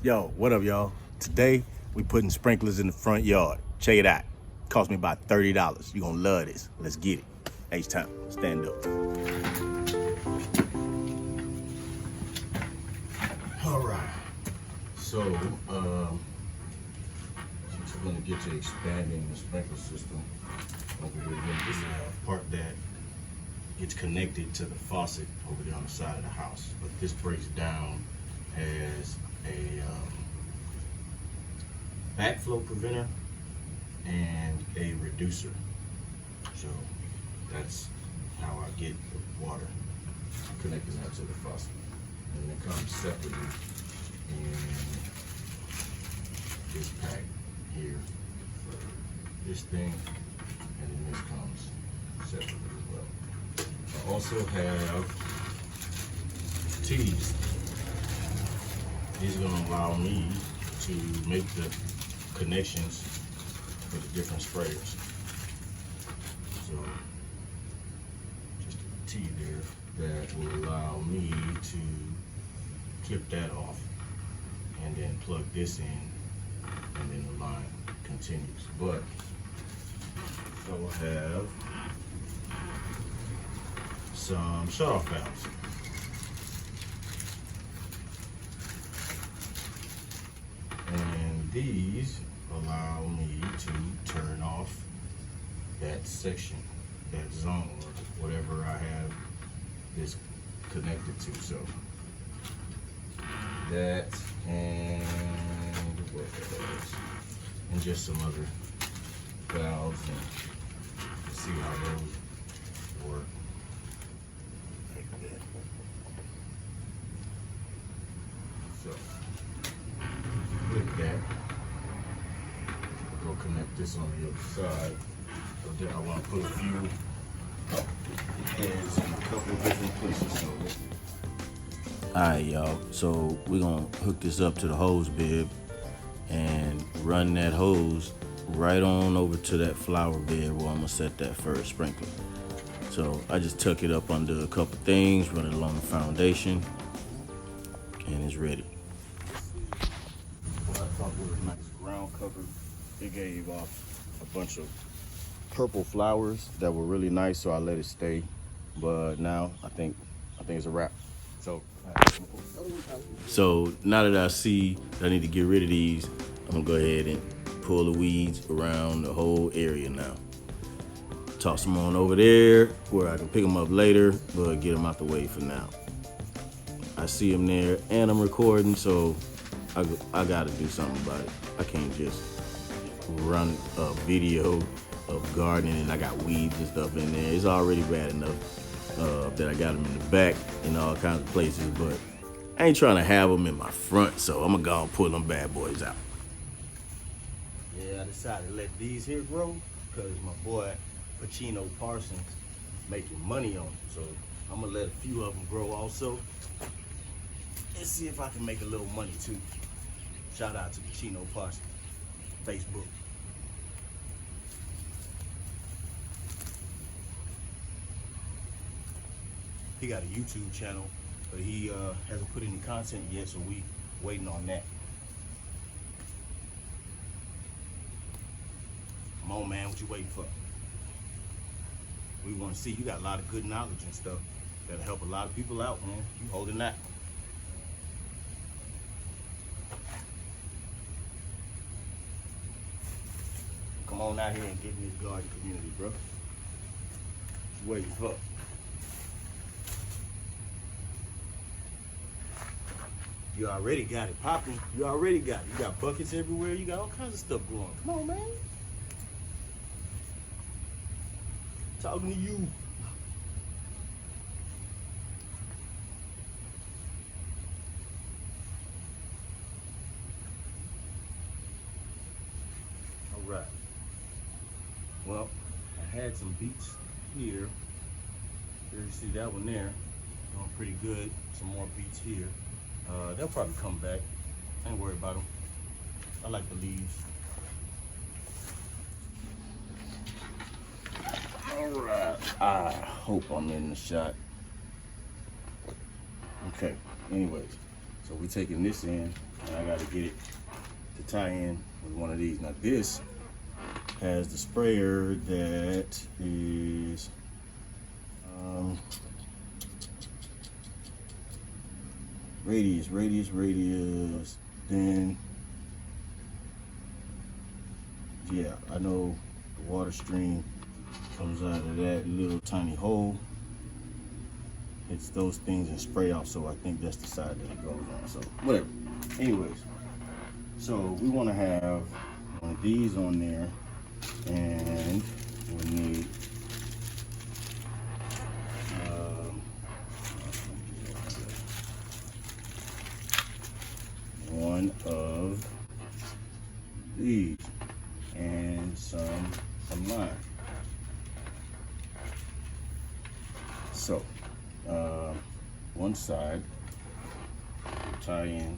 Yo, what up, y'all? Today, we putting sprinklers in the front yard. Check it out. Cost me about $30. You gonna love this. Let's get it. H-Time, stand up. All right. So, since we're gonna get to expanding the sprinkler system, over here, this part that gets connected to the faucet over there on the side of the house. But this breaks down as a backflow preventer and a reducer. So that's how I get the water connected out to the faucet. And it comes separately in this pack here for this thing, and then this comes separately as well. I also have tees. These are going to allow me to make the connections for the different sprayers. So just a T there that will allow me to clip that off and then plug this in, and then the line continues. But I will have some shutoff valves. And these allow me to turn off that section, that zone, or whatever I have this connected to. So that, and what else? And just some other valves, and see how those work. So with that, we'll connect this on the other side. But then I want to put a few heads in a couple of different places. Alright, y'all, so we're gonna hook this up to the hose bib and run that hose right on over to that flower bed where I'm gonna set that first sprinkler. So I just tuck it up under a couple things, run it along the foundation, and it's ready. What I thought was a nice ground cover, it gave off a bunch of purple flowers that were really nice, so I let it stay. But now I think it's a wrap. So now that I see that I need to get rid of these, I'm gonna go ahead and pull the weeds around the whole area now. Toss them on over there where I can pick them up later, but get them out the way for now. I see them there and I'm recording, so I gotta do something about it. I can't just run a video of gardening and I got weeds and stuff in there. It's already bad enough that I got them in the back in all kinds of places, but I ain't trying to have them in my front, so I'm gonna go and pull them bad boys out. Yeah, I decided to let these here grow because my boy Pacino Parsons making money on them, so I'm gonna let a few of them grow also. Let's see if I can make a little money too. Shout out to Pacino Parsons, Facebook. He got a YouTube channel, but he hasn't put any content yet, so we waiting on that. Come on, man, what you waiting for? We want to see you got a lot of good knowledge and stuff that'll help a lot of people out, man. You holding that. Come on out here and get in this garden community, bro. What you waiting for? You already got it popping. You already got it. You got buckets everywhere. You got all kinds of stuff going. Come on, man. Talking to you. All right. Well, I had some beets here. There you see that one there. Doing pretty good. Some more beets here. They'll probably come back. I ain't worried about them. I like the leaves. All right. I hope I'm in the shot. Okay. Anyways, So we're taking this in, and I got to get it to tie in with one of these. Now this has the sprayer that is radius. Then yeah, I know the water stream comes out of that little tiny hole. It's those things and spray off, so I think that's the side that it goes on. So whatever. Anyways, so we want to have one of these on there, and we need one of these and some line. So one side will tie in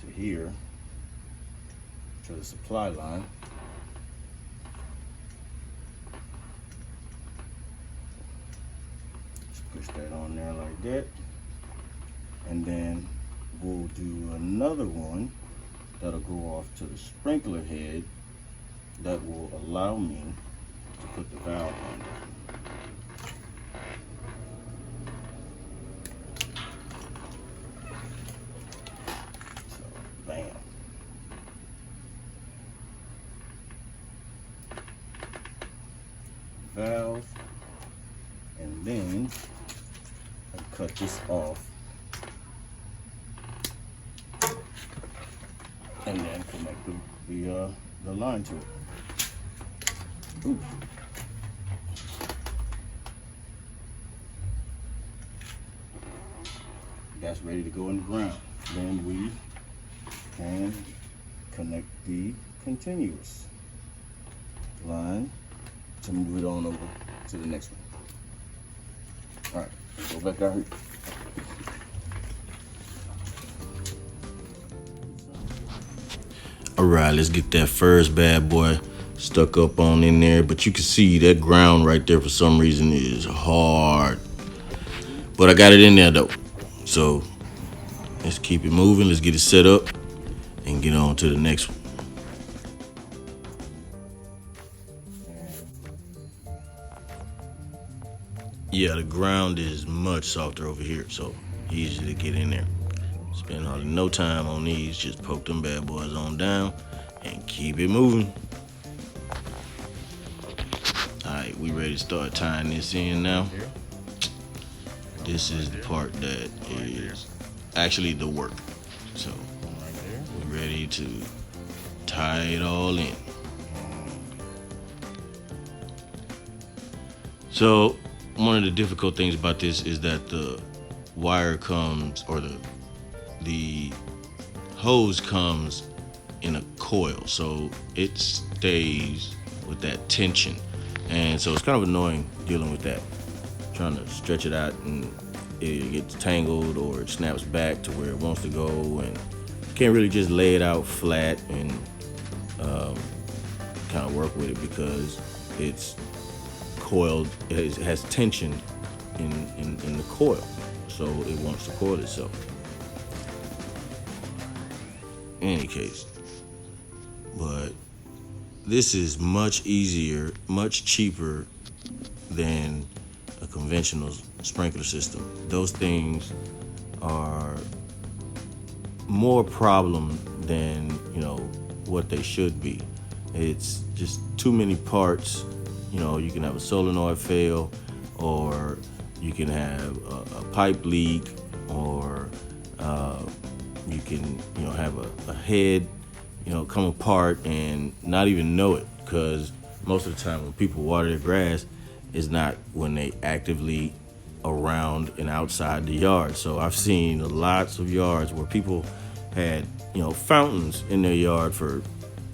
to here to the supply line. Just push that on there like that, and then we'll do another one that'll go off to the sprinkler head that will allow me to put the valve on there. So, bam. Valve, and then I cut this off, and then connect the line to it. Ooh. That's ready to go in the ground. Then we can connect the continuous line to move it on over to the next one. All right, let's go back out here. All right, let's get that first bad boy stuck up on in there, but you can see that ground right there for some reason is hard, but I got it in there though. So let's keep it moving. Let's get it set up and get on to the next one. Yeah, the ground is much softer over here, so easy to get in there. Spend hardly no time on these. Just poke them bad boys on down and keep it moving. All right, we ready to start tying this in now. This is the part that is actually the work. So we're ready to tie it all in. So one of the difficult things about this is that the wire comes, or the hose comes in a coil, so it stays with that tension, and so it's kind of annoying dealing with that, trying to stretch it out, and it gets tangled or it snaps back to where it wants to go, and you can't really just lay it out flat and kind of work with it because it's coiled. It has tension in the coil, so it wants to coil itself. In any case, but this is much easier, much cheaper than a conventional sprinkler system. Those things are more problem than what they should be. It's just too many parts. You can have a solenoid fail, or you can have a pipe leak, or you can have a head come apart and not even know it, because most of the time when people water their grass is not when they actively around and outside the yard. So I've seen lots of yards where people had fountains in their yard for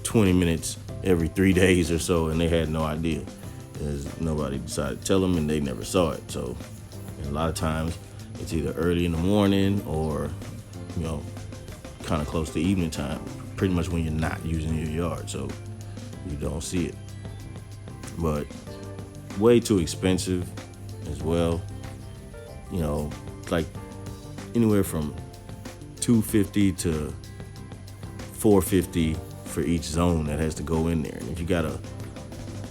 20 minutes every 3 days or so, and they had no idea because nobody decided to tell them and they never saw it. So a lot of times it's either early in the morning or kind of close to evening time, pretty much when you're not using your yard, so you don't see it. But way too expensive as well. Like anywhere from $250 to $450 for each zone that has to go in there. And if you got a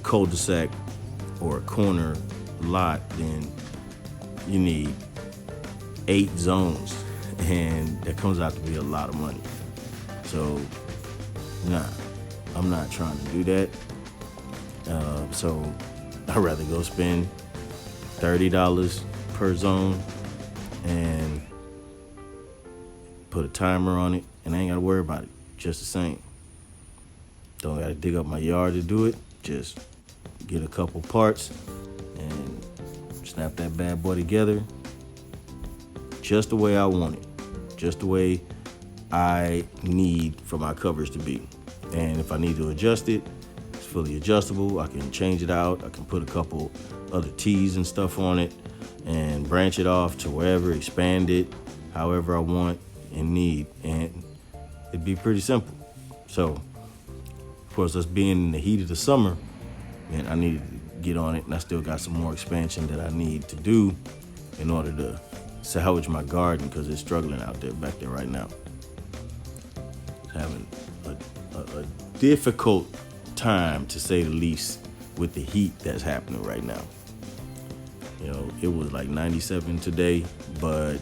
cul-de-sac or a corner lot, then you need 8 zones, and that comes out to be a lot of money. So nah, I'm not trying to do that. So I'd rather go spend $30 per zone and put a timer on it, and I ain't gotta worry about it. Just the same. Don't gotta dig up my yard to do it. Just get a couple parts and snap that bad boy together just the way I want it, just the way I need for my covers to be. And if I need to adjust it, it's fully adjustable. I can change it out. I can put a couple other tees and stuff on it and branch it off to wherever, expand it however I want and need, and it'd be pretty simple. So of course, us being in the heat of the summer, man, I needed to get on it, and I still got some more expansion that I need to do in order to salvage my garden, because it's struggling out there back there right now. It's having a difficult time, to say the least, with the heat that's happening right now. You know, it was like 97 today, but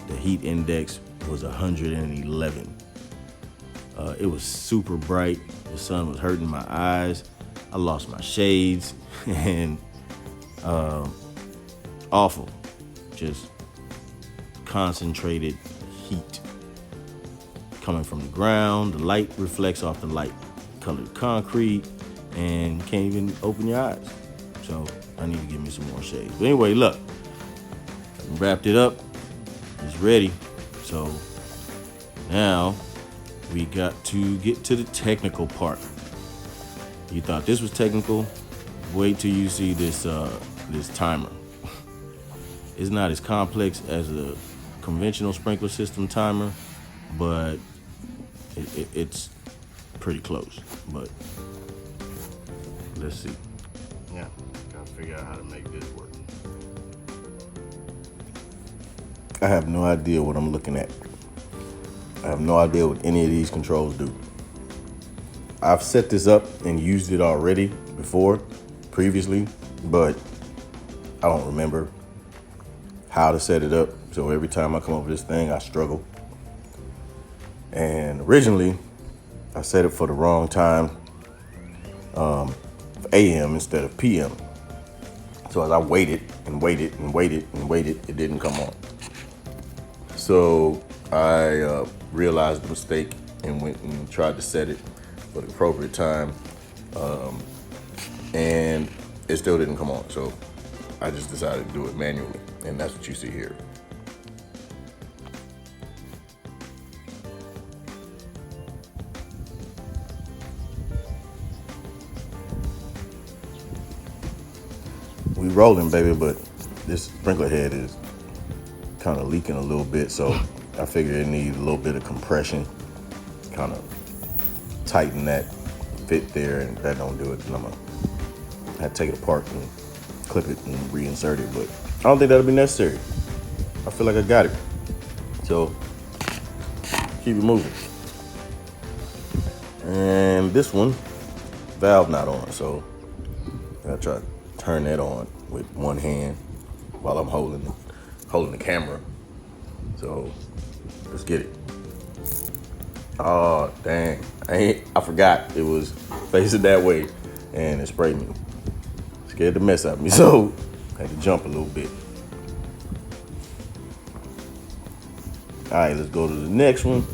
the heat index was 111. It was super bright. The sun was hurting my eyes. I lost my shades, and awful. Just concentrated heat coming from the ground. The light reflects off the light colored concrete and can't even open your eyes. So I need to give me some more shades. But anyway, look, I wrapped it up. It's ready. So now we got to get to the technical part. You thought this was technical? Wait till you see this timer. It's not as complex as a conventional sprinkler system timer, but it's pretty close. But let's see. Yeah, gotta figure out how to make this work. I have no idea what I'm looking at. I have no idea what any of these controls do. I've set this up and used it already before, previously, but I don't remember how to set it up. So every time I come over this thing, I struggle. And originally, I set it for the wrong time, AM instead of PM. So as I waited and waited and waited and waited, it didn't come on. So I realized the mistake and went and tried to set it for the appropriate time, and it still didn't come on. So I just decided to do it manually, and that's what you see here. We rolling, baby, but this sprinkler head is kind of leaking a little bit, so I figured it needs a little bit of compression, kind of tighten that fit there, and if that don't do it, then I'm gonna have to take it apart and clip it and reinsert it, but I don't think that'll be necessary. I feel like I got it. So keep it moving. And this one, valve not on, so I try to turn that on with one hand while I'm holding the camera. So let's get it. Oh dang, I forgot it was facing that way, and it sprayed me. Scared the mess out of me, so I had to jump a little bit. All right, let's go to the next one.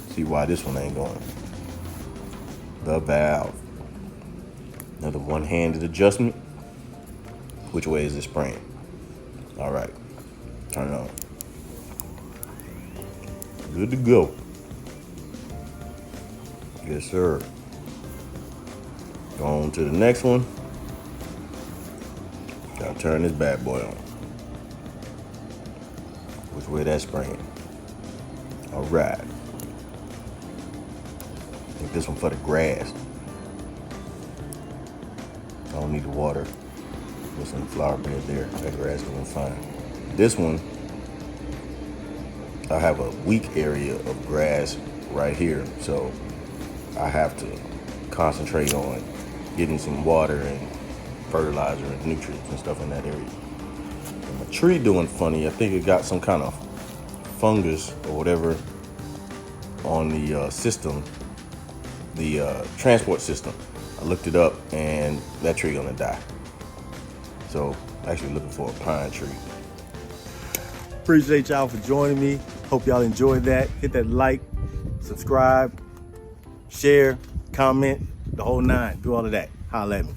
See why this one ain't going. The valve. Another one-handed adjustment. Which way is it spraying? All right, turn it on. Good to go. Yes, sir. Go on to the next one. Gotta turn this bad boy on. Which way that's spraying? All right. I think this one for the grass. I don't need the water. What's in the flower bed there? That grass doing fine. This one I have a weak area of grass right here, so I have to concentrate on getting some water and fertilizer and nutrients and stuff in that area. And my tree doing funny. I think it got some kind of fungus or whatever on the system, the transport system. I looked it up, and that tree gonna die. So actually looking for a pine tree. Appreciate y'all for joining me. Hope y'all enjoyed that. Hit that like, subscribe, share, comment, the whole nine. Do all of that. Holla at me.